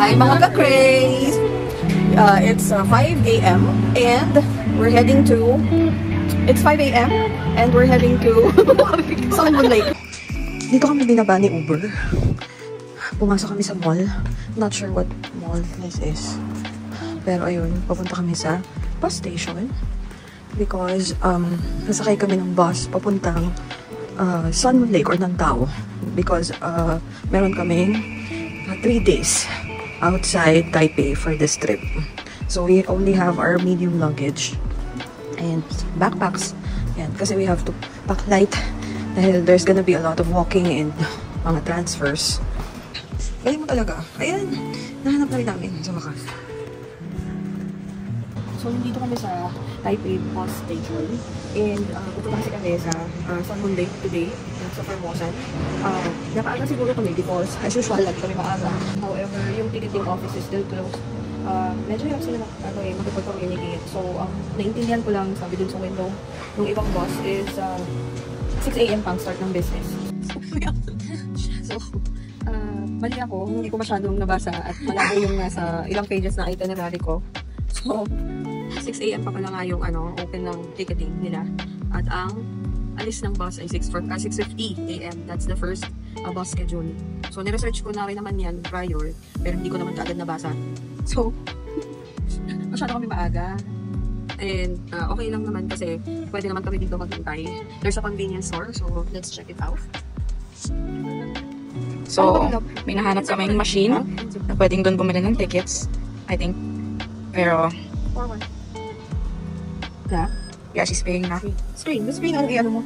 Hi mga ka-craze! It's 5 a.m. and we're heading to... It's 5 a.m. and we're heading to Salmon Lake. Dito kami binaba ni Uber. Pumasok kami sa mall. Not sure what mall this is. Pero ayun, papunta kami sa bus station. Because nasakay kami ng bus papuntang Salmon Lake or Nantao. Because meron kaming 3 days outside Taipei for this trip. So we only have our medium luggage and backpacks. Yan, kasi we have to pack light dahil there's gonna be a lot of walking and mga transfers. Galing mo talaga. Ayan, nahanap na rin namin sa wakas. So, nandito kami sa Taipei bus station and pupunta kasi kami sa Salmon Lake today sa Formosan. Napaaga siguro kami because as usual, lagi kami maaga. However, yung ticketing office is still closed. Medyo hirap sila makipag-communicate. So, naintindihan ko lang, sabi dun sa window, yung ibang bus is 6 a.m. pang start ng business. So, mali ako, hindi ko masyadong nabasa at malabo yung nasa ilang pages na itinerary ko. So, 6 a.m. pa pala nga yung open ng ticketing nila. At ang alis ng bus ay 6:50 a.m. That's the first bus schedule. So, niresearch ko na rin naman yan prior, pero hindi ko naman kaagad nabasa. So, masyado kami maaga. And okay lang naman kasi pwede naman kami dito maghintay. There's a convenience store, so let's check it out. So, may nahanap kaming machine na pwedeng doon bumili ng tickets, I think. Pero, yeah, she's paying na. Screen. The screen, ano mo?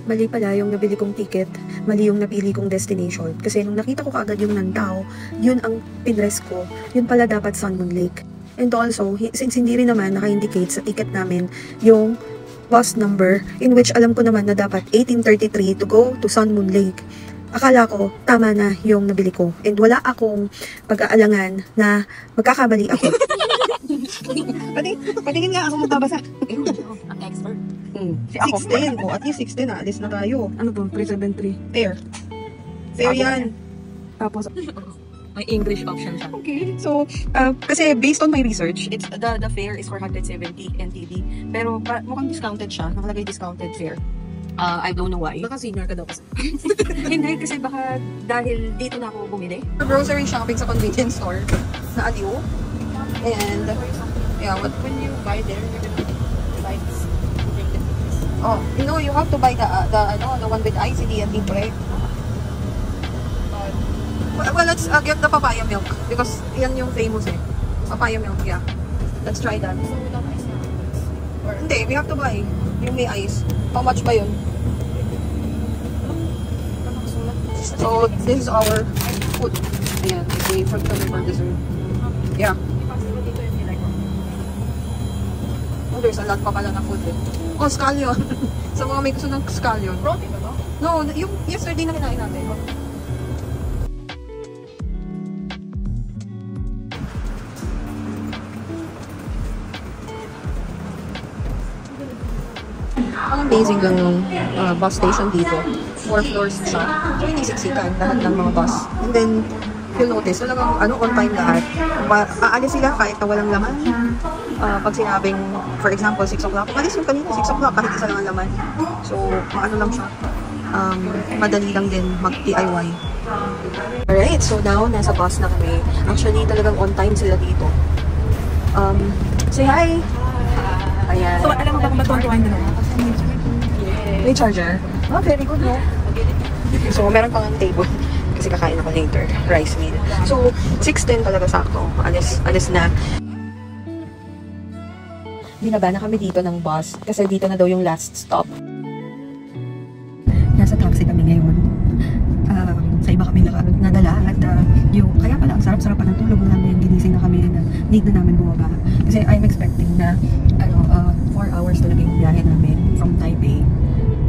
Mali pala yung nabili kong ticket. Mali yung napili kong destination. Kasi nung nakita ko kaagad yung Nantao, yun ang pinrest ko. Yun pala dapat Salmon Lake. And also, since hindi rin naman naka-indicate sa ticket namin yung bus number, in which alam ko naman na dapat 1833 to go to Salmon Lake. Akala ko, tama na yung nabili ko. And wala akong pag-aalangan na magkakamali ako. Patingin nga ako magbabasa. Ang expert. Si 610. O, at least 610 na. Alis na tayo. Ano to? 373. Fair. Fair yan. Tapos, may English option siya. okay. So, kasi based on my research, it's the fare is 470 NTD. Pero mukhang discounted siya. Nakalagay discounted fare. I don't know why. Baka senior ka daw kasi. Hindi, kasi baka dahil dito na ako bumili. Grocery shopping sa convenience store na aliw. And, yeah, When you buy there, you're gonna buy this. oh, you know, you have to buy the one with ICD and libre. Well, let's get the papaya milk because yan yung famous eh. Papaya milk, yeah. Let's try that. So, without ice na. Or, Hindi, we have to buy yung may ice. How much ba yun? So, this is our food. Ayan, we wait for dessert. Yeah. Oh, there's a lot pa pala na food eh. Oh, scallion. Sa mga may gusto ng scallion. protein ba to? No, yung yesterday na kinain natin. Ang amazing lang yung bus station dito. 4 floors siya. So, hindi siksikan lahat ng mga bus. And then, you'll notice, talagang on time lahat. Aalis sila kahit na walang laman. Pag sinabing, for example, 6 o'clock, alis yung kanina, 6 o'clock, kahit isa lang ang laman. So, ano lang siya. Madali lang din mag-DIY. Alright, so now, nasa bus na kami. Actually, talagang on time sila dito. Say hi! Ayan. So, alam mo ba kung matuwan na naman? May charger? Oh, very good, no? So, meron pang table. Kasi kakain ako later. Rice meal. So, 6:10 talaga sakto. Alis na. Binaba na kami dito ng bus. Kasi dito na daw yung last stop. Nasa taxi kami ngayon. Sa iba kami nadala. At kaya pala, ang sarap-sarap pa ng tulog namin. Ginising na kami na need na namin bumaba. Kasi I'm expecting na 4 hours talaga yung biyahe namin from Taipei.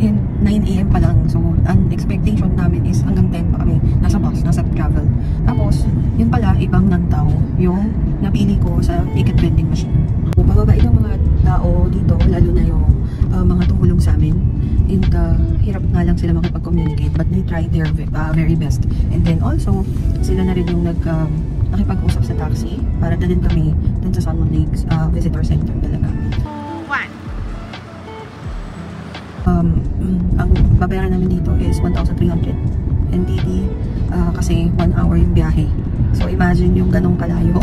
And 9 a.m. pa lang. So, ang expectation namin is hanggang 10 pa kami nasa bus, nasa travel. Tapos, yun pala, ibang Nantao yung napili ko sa ticket vending machine. So, mababait ang mga tao dito, lalo na yung mga tumulong sa amin. And hirap nga lang sila makipag-communicate, but they tried their very best. And then also, sila na rin yung nakipag-usap sa taxi para dalhin kami dun sa Sun Moon Lakes Visitor Center talaga. Ang babayaran namin dito is 1,300 NTD kasi 1 hour yung biyahe. So imagine yung ganong kalayo.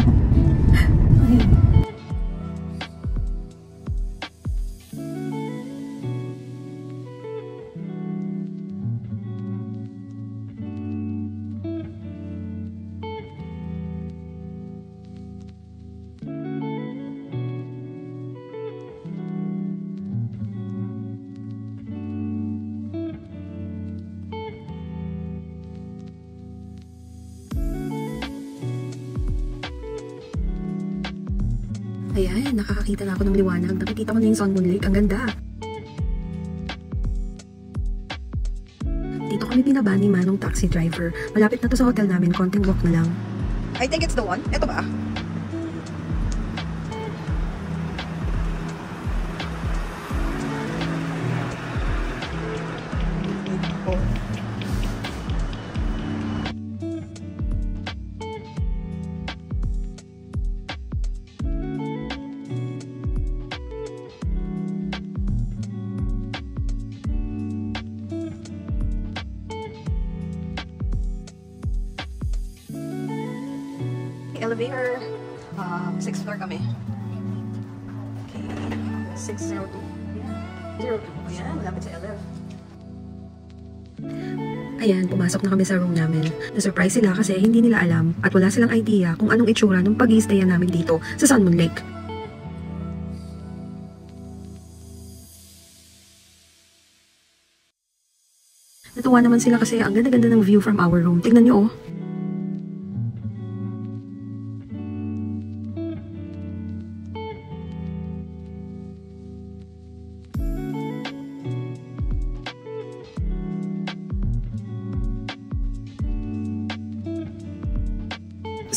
Ayan, nakakakita na ako ng liwanag. Nakikita ko na yung Sun Moon Lake. Ang ganda. Dito kami binaba ni Manong taxi driver. Malapit na to sa hotel namin. Konting walk na lang. I think it's the one. Ito ba? Elevator. 6th floor kami. Okay. 602. 02. Ayan, malapit sa LF. Ayan, pumasok na kami sa room namin. Na-surprise sila kasi hindi nila alam at wala silang idea kung anong itsura ng pag-i-stayan namin dito sa Sun Moon Lake. Natuwa naman sila kasi ang ganda-ganda ng view from our room. Tingnan nyo oh.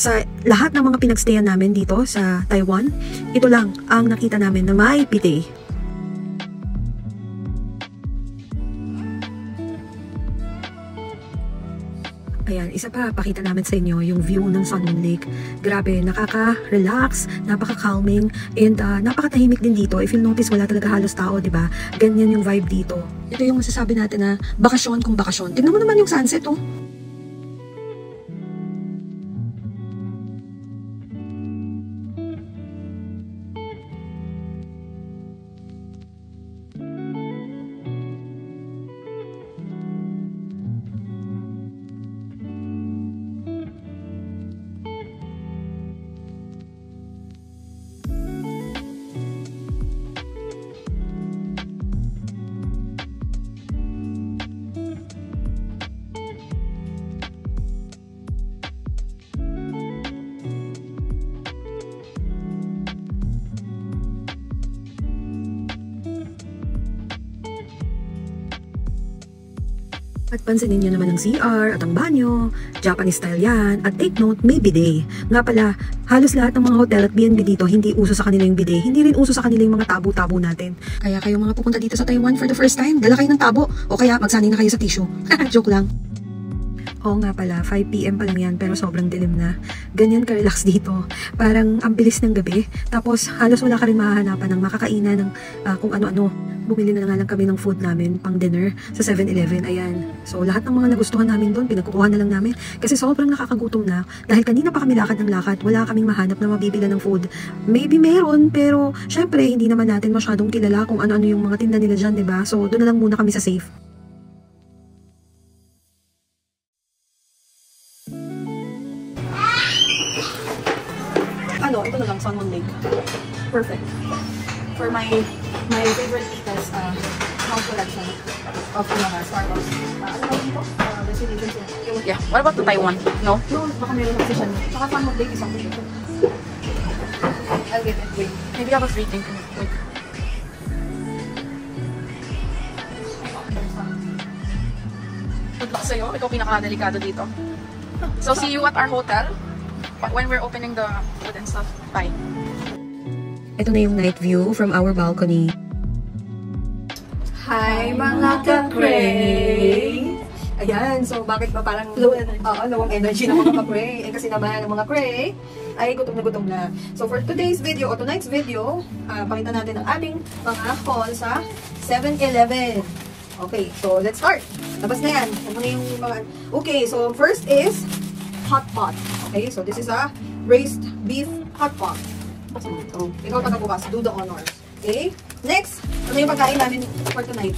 Sa lahat ng mga pinagstayan namin dito sa Taiwan, ito lang ang nakita namin na may bidet. Ayan, isa pa, pakita namin sa inyo yung view ng Sun Moon Lake. Grabe, nakaka-relax, napaka-calming, and napakatahimik din dito. If you'll notice, wala talaga halos tao, diba? Ganyan yung vibe dito. Ito yung masasabi natin na bakasyon kung bakasyon. Tignan mo naman yung sunset, oh. At pansinin nyo naman ang CR at ang banyo. Japanese style yan. At take note, may bidet. Nga pala, halos lahat ng mga hotel at B&B dito, hindi uso sa kanila yung bidet. Hindi rin uso sa kanila yung mga tabo-tabo natin. Kaya kayong mga pupunta dito sa Taiwan for the first time, dala kayo ng tabo. O kaya magsanay na kayo sa tissue. Joke lang. Oo nga pala, 5 PM pa lang yan pero sobrang dilim na. Ganyan ka-relax dito. Parang ang bilis ng gabi. Tapos halos wala ka rin mahahanapan ng makakainan ng kung ano-ano. Bumili na nga lang kami ng food namin pang dinner sa 7-Eleven. Ayan. So lahat ng mga nagustuhan namin doon, pinagkukuha na lang namin. Kasi sobrang nakakagutom na. Dahil kanina pa kami lakad ng lakad, wala kaming mahanap na mabibila ng food. Maybe meron, pero syempre hindi naman natin masyadong kilala kung ano-ano yung mga tinda nila dyan, diba? So doon na lang muna kami sa safe. Ito na lang, Sun Moon Lake. Perfect. For my favorite titas house collection of Starbucks. Ano ba dito? Destinations yun. Yeah. What about the Taiwan? No? No, baka meron na kasi siya. Saka Sun Moon Lake is something ito. I'll get it. Wait. Maybe I was reading. Wait. Good luck sa'yo. Ikaw pinaka-delikado dito. So see you at our hotel when we're opening the food and stuff. Bye. Ito na yung night view from our balcony. Hi mga ka-Cray! Ayan, so bakit ba parang Low energy. low ang energy ng mga ka-Cray? Eh kasi naman ang mga Cray ay gutom na gutom na. So for today's video o tonight's video, pakita natin ang ating mga haul sa 7-Eleven. Okay, so let's start. Labas na yan. Ano na yung mga... Okay, so first is hot pot. Okay, so this is a braised beef hot pot. So, ikaw tagabukas, do the honors. Okay, next, ano yung pagkain namin for tonight?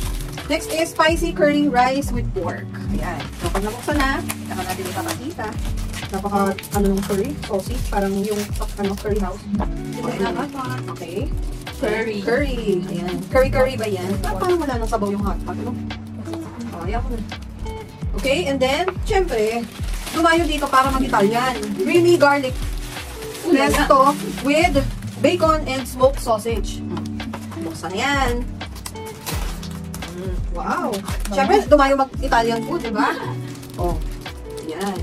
Next is spicy curry rice with pork. Ayan. So, pag nabuksan na, saka natin ipapakita. Napaka, ng curry, saucy, parang yung, curry house. Okay. Curry. Ayan. Curry ba yan? Parang wala nang sabaw yung hot pot, ano? Ayan ko na. Okay, and then, syempre, dumayo dito para mag-Italian. Creamy garlic pesto with bacon and smoked sausage. Buksan na yan. Wow! Siyempre, dumayo mag-Italian food, diba? Oh, yan.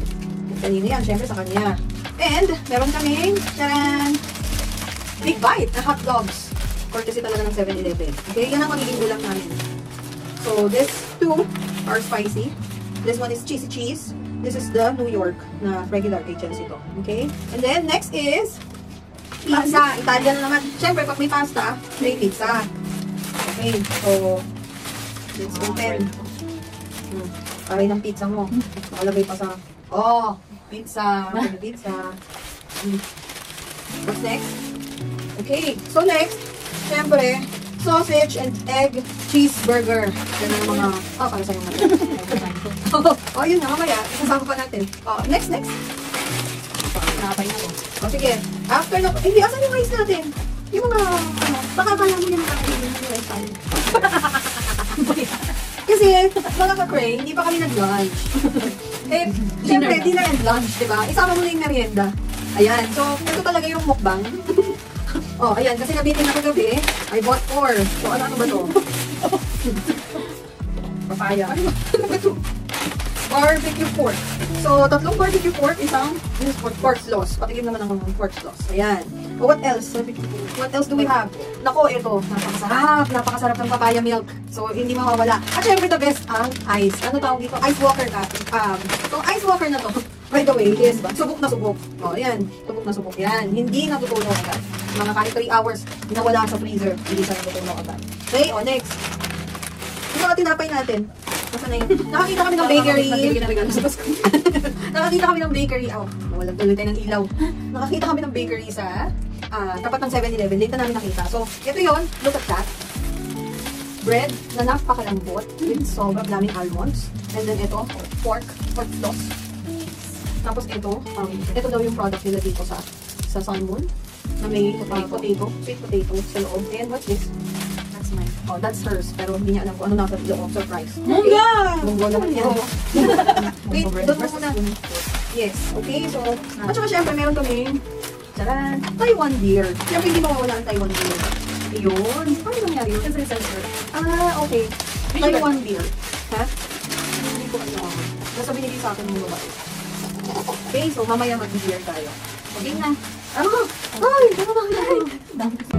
Kanina yan, siyempre sa kanya. And, meron kaming, taran! Big bite na hot dogs. Courtesy talaga ng 7-Eleven. Okay, yan ang magiging ulam namin. So, these two are spicy. This one is cheesy cheese. This is the New York na regular kitchens ito. Okay? And then, next is pizza. Italian na naman. Siyempre, pag may pasta, may pizza. Okay, so let's open. Paray ng pizza mo. Nakalagay pa sa... Oh! Pizza. Pizza. What's next? Okay, so next, siyempre, sausage and egg cheeseburger. Yan ang mga... Oh, para sa'yo naman. Oh, yun na, mamaya. Isasama pa natin. Oh, next. Napay na to. Oh, sige. After na... Hindi, asan yung rice natin? Yung mga... baka kaya mo yung rice tayo. Kasi, mga ka-Cray, hindi pa kami nag-lunch. Eh, syempre, dinner and lunch, diba? Isama mo na yung merienda. Ayan. So, ito talaga yung mukbang. Oh, ayan. Kasi nabitin na kagabi, I bought 4. So, ano ba to? Papaya. Barbecue pork. So, 3 barbecue pork, isang pork sauce. Patikim naman ang pork sauce. Ayan. Oh, what else? What else do we have? Nako, ito. Napakasarap. Napakasarap ng papaya milk. So, hindi mawawala. At syempre, the best ang ice. Ano tawag dito? Ice walker ka. So, ice walker na to. By the way, is subok na subok. Oh, ayan. Subok na subok. Yan. Hindi natutunaw agad. Mga kahit 3 hours, nawala sa freezer. Hindi siya natutunaw agad. Okay, oh, next. Ito na tinapay natin. Basta na yun. Nakakita kami ng bakery. Nakakita kami ng bakery. Oh, walang tuloy tayo ng ilaw. Nakakita kami ng bakery sa tapat ng 7-Eleven. Dito namin nakita. So, ito yun. Look at that. Bread na napakalambot with sobrang daming almonds. And then ito, pork floss. Tapos ito daw yung product nila dito sa Sunmoon. Na may potato, sweet potato sa loob. And what's this? That's mine. Oh, that's hers. Pero hindi niya alam kung ano nasa loob. Surprise. Munggo naman yan. Wait, doon mo muna. Yes, okay. So, at saka syempre meron kami charan, Taiwan beer. Syempre hindi mawawala ang Taiwan beer. Ayun. Ano nangyari yun? Kasi sensor. Okay. Taiwan beer. Ha? Hindi ko alam. Nasa binigay sa akin ng babae. Okay, so mamaya mag-beer tayo. Okay na.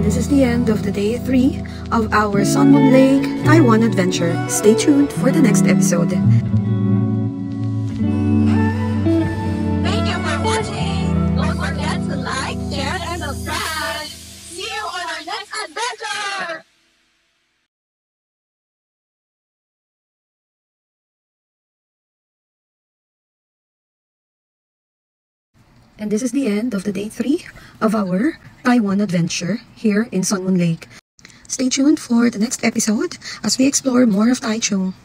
This is the end of the day 3 of our Sunmoon Lake Taiwan adventure. Stay tuned for the next episode. Thank you for watching. Don't forget to like, share, and subscribe. See you on our next adventure. And this is the end of the day 3 of our Taiwan adventure here in Sunmoon Lake. Stay tuned for the next episode as we explore more of Taichung.